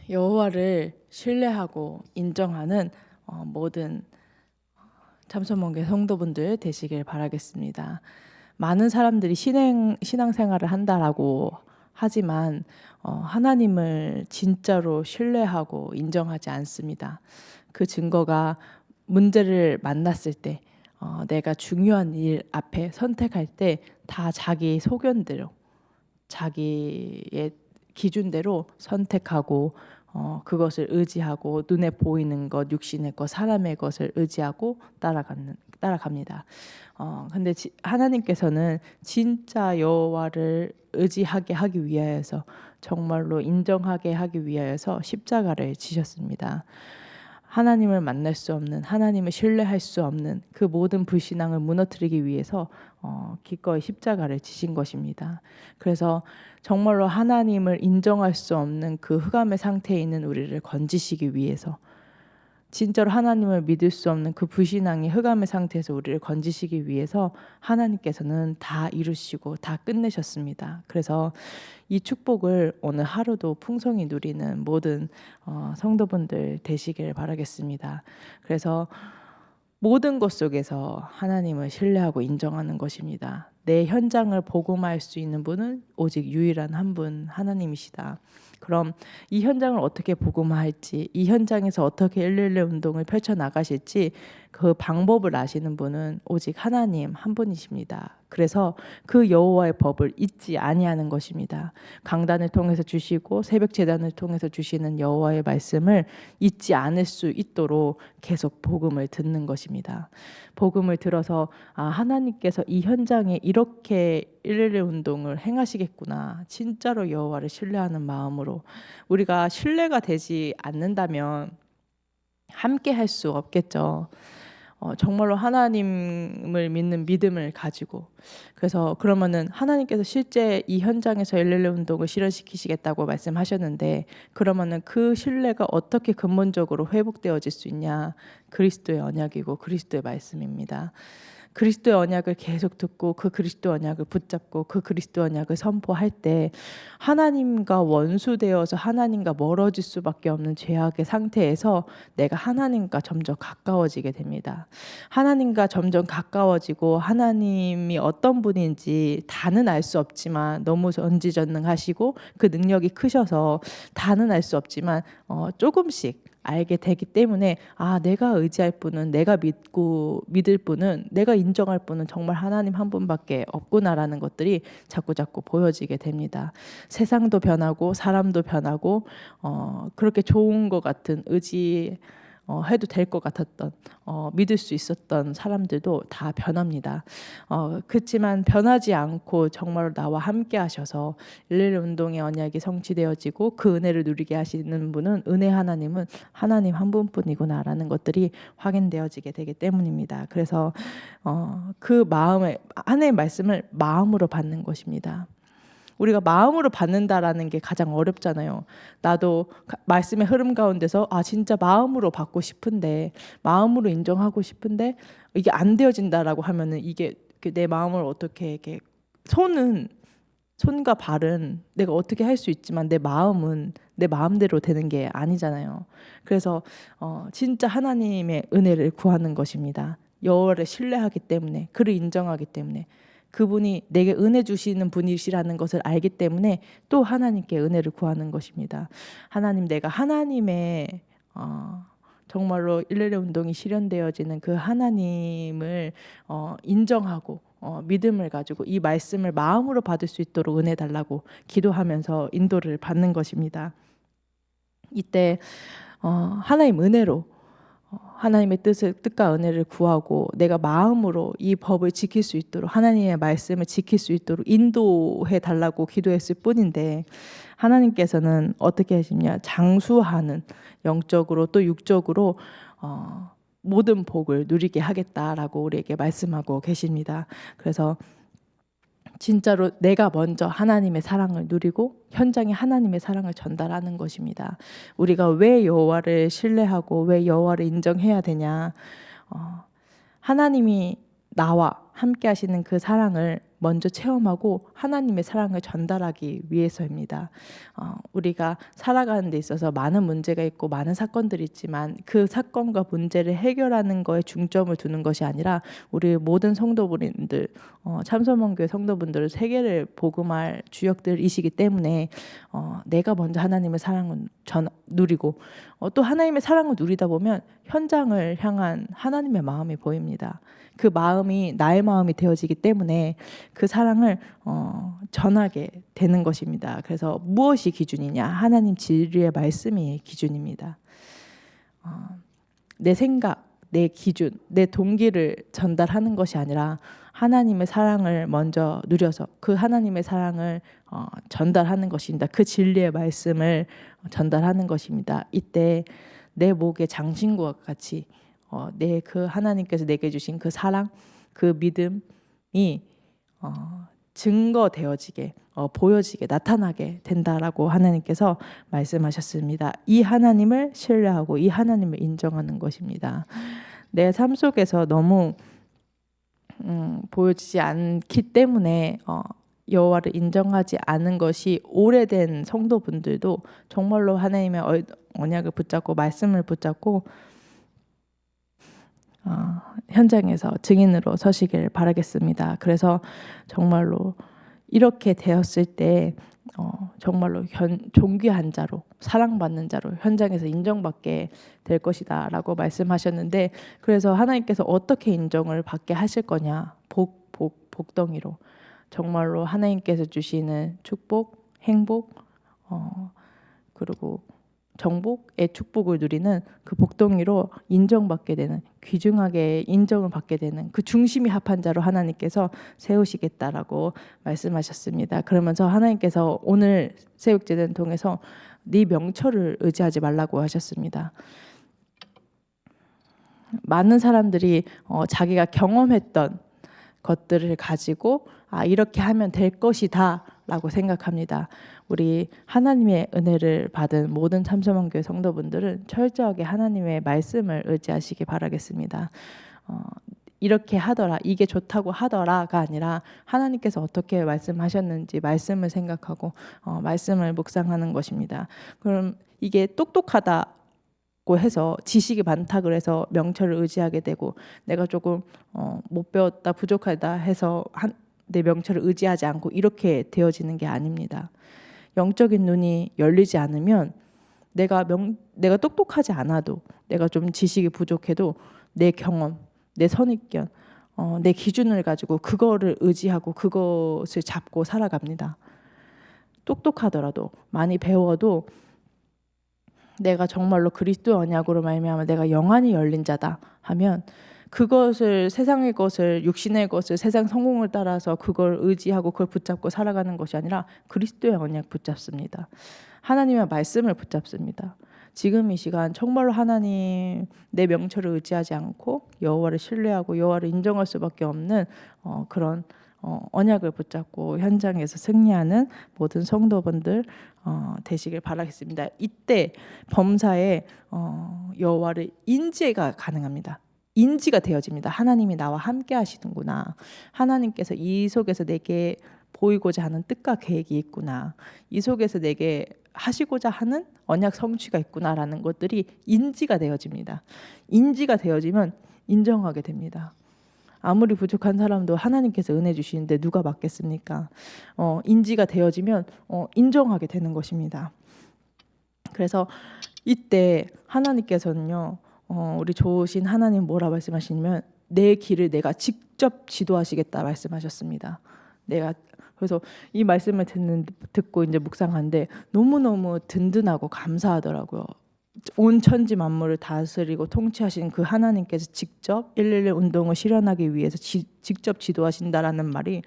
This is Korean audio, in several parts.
여호와를 신뢰하고 인정하는 모든 참선문계 성도분들 되시길 바라겠습니다. 많은 사람들이 신앙생활을 한다라고 하지만 하나님을 진짜로 신뢰하고 인정하지 않습니다. 그 증거가 문제를 만났을 때 내가 중요한 일 앞에 선택할 때 다 자기 소견대로 자기의 기준대로 선택하고 그것을 의지하고 눈에 보이는 것, 육신의 것, 사람의 것을 의지하고 따라갑니다. 근데 하나님께서는 진짜 여호와를 의지하게 하기 위하여서 정말로 인정하게 하기 위하여서 십자가를 지셨습니다. 하나님을 만날 수 없는, 하나님을 신뢰할 수 없는 그 모든 불신앙을 무너뜨리기 위해서 기꺼이 십자가를 지신 것입니다. 그래서 정말로 하나님을 인정할 수 없는 그 흑암의 상태에 있는 우리를 건지시기 위해서, 진짜로 하나님을 믿을 수 없는 그 불신앙의 흑암의 상태에서 우리를 건지시기 위해서 하나님께서는 다 이루시고 다 끝내셨습니다. 그래서 이 축복을 오늘 하루도 풍성히 누리는 모든 성도분들 되시길 바라겠습니다. 그래서 모든 것 속에서 하나님을 신뢰하고 인정하는 것입니다. 내 현장을 복음할 수 있는 분은 오직 유일한 한 분 하나님이시다. 그럼 이 현장을 어떻게 복음화할지, 이 현장에서 어떻게 111 운동을 펼쳐나가실지 그 방법을 아시는 분은 오직 하나님 한 분이십니다. 그래서 그 여호와의 법을 잊지 아니하는 것입니다. 강단을 통해서 주시고 새벽 제단을 통해서 주시는 여호와의 말씀을 잊지 않을 수 있도록 계속 복음을 듣는 것입니다. 복음을 들어서 하나님께서 이 현장에 이렇게 111 운동을 행하시겠구나. 진짜로 여호와를 신뢰하는 마음으로. 우리가 신뢰가 되지 않는다면 함께 할 수 없겠죠. 정말로 하나님을 믿는 믿음을 가지고. 그래서 그러면은 하나님께서 실제 이 현장에서 111 운동을 실현시키시겠다고 말씀하셨는데, 그러면은 그 신뢰가 어떻게 근본적으로 회복되어질 수 있냐? 그리스도의 언약이고 그리스도의 말씀입니다. 그리스도의 언약을 계속 듣고 그 그리스도 언약을 붙잡고 그 그리스도 언약을 선포할 때 하나님과 원수되어서 하나님과 멀어질 수밖에 없는 죄악의 상태에서 내가 하나님과 점점 가까워지게 됩니다. 하나님과 점점 가까워지고 하나님이 어떤 분인지 다는 알 수 없지만 너무 전지전능하시고 그 능력이 크셔서 다는 알 수 없지만 조금씩 알게 되기 때문에 내가 의지할 분은, 내가 믿을 분은, 내가 인정할 분은 정말 하나님 한 분밖에 없구나라는 것들이 자꾸자꾸 보여지게 됩니다. 세상도 변하고 사람도 변하고 그렇게 좋은 것 같은 해도 될 것 같았던 믿을 수 있었던 사람들도 다 변합니다. 그렇지만 변하지 않고 정말로 나와 함께 하셔서 111 운동의 언약이 성취되어지고 그 은혜를 누리게 하시는 분은, 은혜 하나님은 하나님 한 분뿐이구나라는 것들이 확인되어지게 되기 때문입니다. 그래서 그 마음을, 하나님의 말씀을 마음으로 받는 것입니다. 우리가 마음으로 받는다라는 게 가장 어렵잖아요. 나도 말씀의 흐름 가운데서 진짜 마음으로 받고 싶은데, 마음으로 인정하고 싶은데 이게 안 되어진다라고 하면은 이게 내 마음을 어떻게 이렇게 손과 발은 내가 어떻게 할 수 있지만 내 마음은 내 마음대로 되는 게 아니잖아요. 그래서 진짜 하나님의 은혜를 구하는 것입니다. 여호와를 신뢰하기 때문에, 그를 인정하기 때문에, 그분이 내게 은혜 주시는 분이시라는 것을 알기 때문에 또 하나님께 은혜를 구하는 것입니다. 하나님, 내가 하나님의 정말로 111 운동이 실현되어지는 그 하나님을 인정하고 믿음을 가지고 이 말씀을 마음으로 받을 수 있도록 은혜 달라고 기도하면서 인도를 받는 것입니다. 이때 하나님 은혜로 하나님의 뜻과 은혜를 구하고 내가 마음으로 이 법을 지킬 수 있도록, 하나님의 말씀을 지킬 수 있도록 인도해 달라고 기도했을 뿐인데, 하나님께서는 어떻게 하시냐? 장수하는, 영적으로 또 육적으로 모든 복을 누리게 하겠다라고 우리에게 말씀하고 계십니다. 그래서 진짜로 내가 먼저 하나님의 사랑을 누리고 현장에 하나님의 사랑을 전달하는 것입니다. 우리가 왜 여호와를 신뢰하고 왜 여호와를 인정해야 되냐? 하나님이 나와 함께 하시는 그 사랑을 먼저 체험하고 하나님의 사랑을 전달하기 위해서입니다. 우리가 살아가는 데 있어서 많은 문제가 있고 많은 사건들이 있지만 그 사건과 문제를 해결하는 거에 중점을 두는 것이 아니라 우리 모든 성도분들, 참선원교회 성도분들을 세계를 복음할 주역들이시기 때문에 내가 먼저 하나님의 사랑을 누리고 또 하나님의 사랑을 누리다 보면 현장을 향한 하나님의 마음이 보입니다. 그 마음이 나의 마음이 되어지기 때문에 그 사랑을 전하게 되는 것입니다. 그래서 무엇이 기준이냐? 하나님 진리의 말씀이 기준입니다. 내 생각, 내 기준, 내 동기를 전달하는 것이 아니라 하나님의 사랑을 먼저 누려서 그 하나님의 사랑을 전달하는 것입니다. 그 진리의 말씀을 전달하는 것입니다. 이때 내 목에 장신구와 같이 내 그 하나님께서 내게 주신 그 사랑, 그 믿음이 증거되어지게 보여지게 나타나게 된다라고 하나님께서 말씀하셨습니다. 이 하나님을 신뢰하고 이 하나님을 인정하는 것입니다. 내 삶 속에서 너무 보여지지 않기 때문에 여호와를 인정하지 않은 것이 오래된 성도분들도 정말로 하나님의 언약을 붙잡고 말씀을 붙잡고 현장에서 증인으로 서시길 바라겠습니다. 그래서 정말로 이렇게 되었을 때 정말로 존귀한 자로 사랑받는 자로 현장에서 인정받게 될 것이다 라고 말씀하셨는데, 그래서 하나님께서 어떻게 인정을 받게 하실 거냐, 복덩이로 정말로 하나님께서 주시는 축복, 행복 그리고 정복의 축복을 누리는 그 복덩이로 인정받게 되는, 귀중하게 인정을 받게 되는 그 중심이 합한 자로 하나님께서 세우시겠다라고 말씀하셨습니다. 그러면서 하나님께서 오늘 새벽제단 통해서 네 명철을 의지하지 말라고 하셨습니다. 많은 사람들이 자기가 경험했던 것들을 가지고 이렇게 하면 될 것이다 라고 생각합니다. 우리 하나님의 은혜를 받은 모든 참소망교회 성도분들은 철저하게 하나님의 말씀을 의지하시기 바라겠습니다. 이렇게 하더라, 이게 좋다고 하더라가 아니라 하나님께서 어떻게 말씀하셨는지 말씀을 생각하고 말씀을 묵상하는 것입니다. 그럼 이게 똑똑하다고 해서 지식이 많다 그래서 명철을 의지하게 되고, 내가 조금 못 배웠다 부족하다 해서 내 명철을 의지하지 않고 이렇게 되어지는 게 아닙니다. 영적인 눈이 열리지 않으면 내가 똑똑하지 않아도, 내가 좀 지식이 부족해도 내 경험, 내 선입견, 내 기준을 가지고 그거를 의지하고 그것을 잡고 살아갑니다. 똑똑하더라도 많이 배워도 내가 정말로 그리스도의 언약으로 말미암아 내가 영안이 열린 자다 하면 그것을, 세상의 것을, 육신의 것을, 세상 성공을 따라서 그걸 의지하고 그걸 붙잡고 살아가는 것이 아니라 그리스도의 언약 붙잡습니다. 하나님의 말씀을 붙잡습니다. 지금 이 시간 정말로 하나님 내 명철을 의지하지 않고 여호와를 신뢰하고 여호와를 인정할 수밖에 없는 그런 언약을 붙잡고 현장에서 승리하는 모든 성도분들 되시길 바라겠습니다. 이때 범사에 여호와를 인지가 가능합니다. 인지가 되어집니다. 하나님이 나와 함께 하시는구나. 하나님께서 이 속에서 내게 보이고자 하는 뜻과 계획이 있구나. 이 속에서 내게 하시고자 하는 언약 성취가 있구나라는 것들이 인지가 되어집니다. 인지가 되어지면 인정하게 됩니다. 아무리 부족한 사람도 하나님께서 은혜 주시는데 누가 받겠습니까? 인지가 되어지면 인정하게 되는 것입니다. 그래서 이때 하나님께서는요, 우리 좋으신 하나님 뭐라 말씀하시냐면 내 길을 내가 직접 지도하시겠다 말씀하셨습니다. 그래서 이 말씀을 듣고 이제 묵상하는데 너무너무 든든하고 감사하더라고요. 온 천지 만물을 다스리고 통치하신 그 하나님께서 직접 111 운동을 실현하기 위해서 직접 지도하신다라는 말이,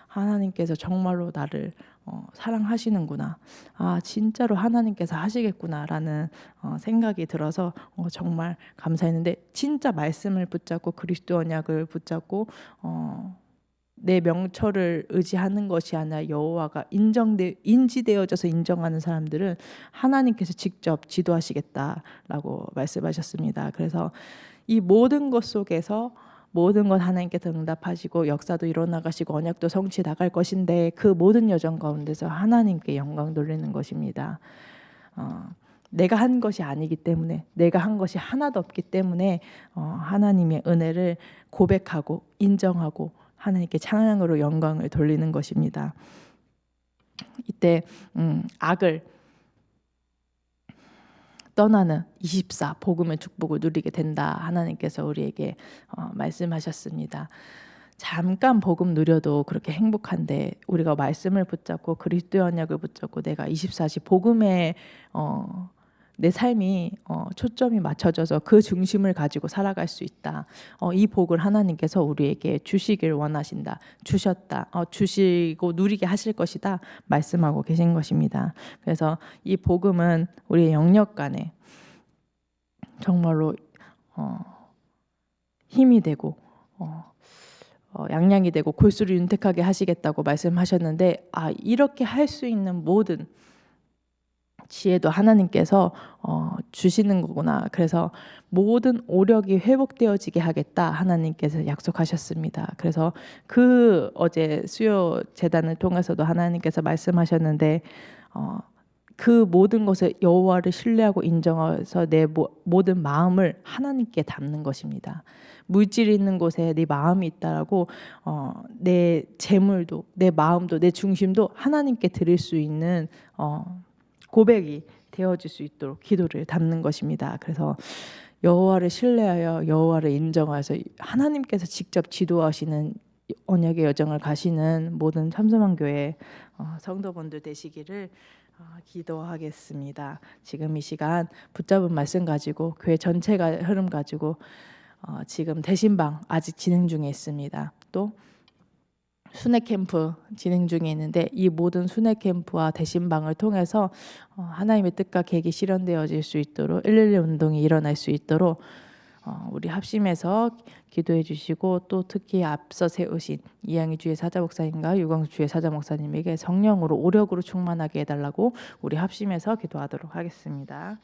하나님께서 정말로 나를 사랑하시는구나, 진짜로 하나님께서 하시겠구나라는 생각이 들어서 정말 감사했는데, 진짜 말씀을 붙잡고 그리스도 언약을 붙잡고 내 명철을 의지하는 것이 아니라 여호와가 인지되어져서 인정하는 사람들은 하나님께서 직접 지도하시겠다라고 말씀하셨습니다. 그래서 이 모든 것 속에서 모든 것 하나님께서 응답하시고 역사도 일어나가시고 언약도 성취 나갈 것인데 그 모든 여정 가운데서 하나님께 영광 돌리는 것입니다. 내가 한 것이 아니기 때문에, 내가 한 것이 하나도 없기 때문에 하나님의 은혜를 고백하고 인정하고 하나님께 찬양으로 영광을 돌리는 것입니다. 이때 악을 떠나는 24 복음의 축복을 누리게 된다. 하나님께서 우리에게 말씀하셨습니다. 잠깐 복음 누려도 그렇게 행복한데 우리가 말씀을 붙잡고 그리스도의 언약을 붙잡고 내가 24시 복음에 내 삶이 초점이 맞춰져서 그 중심을 가지고 살아갈 수 있다. 이 복을 하나님께서 우리에게 주시길 원하신다. 주셨다. 주시고 누리게 하실 것이다. 말씀하고 계신 것입니다. 그래서 이 복음은 우리의 영역 간에 정말로 힘이 되고 양양이 되고 골수를 윤택하게 하시겠다고 말씀하셨는데 이렇게 할 수 있는 모든 지혜도 하나님께서 주시는 거구나. 그래서 모든 오력이 회복되어지게 하겠다 하나님께서 약속하셨습니다. 그래서 그 어제 수요 재단을 통해서도 하나님께서 말씀하셨는데 그 모든 것을 여호와를 신뢰하고 인정해서 내 모든 마음을 하나님께 담는 것입니다. 물질이 있는 곳에 네 마음이 있다라고 내 재물도 내 마음도 내 중심도 하나님께 드릴 수 있는 고백이 되어질 수 있도록 기도를 담는 것입니다. 그래서 여호와를 신뢰하여 여호와를 인정하여서 하나님께서 직접 지도하시는 언약의 여정을 가시는 모든 참소망교회 성도분들 되시기를 기도하겠습니다. 지금 이 시간 붙잡은 말씀 가지고 교회 전체가 흐름 가지고 지금 대신방 아직 진행 중에 있습니다. 또 순회 캠프 진행 중에 있는데 이 모든 순회 캠프와 대신방을 통해서 하나님의 뜻과 계획이 실현되어질 수 있도록 112 운동이 일어날 수 있도록 우리 합심해서 기도해 주시고 또 특히 앞서 세우신 이양희 주의 사자 목사님과 유광수 주의 사자 목사님에게 성령으로 오력으로 충만하게 해달라고 우리 합심해서 기도하도록 하겠습니다.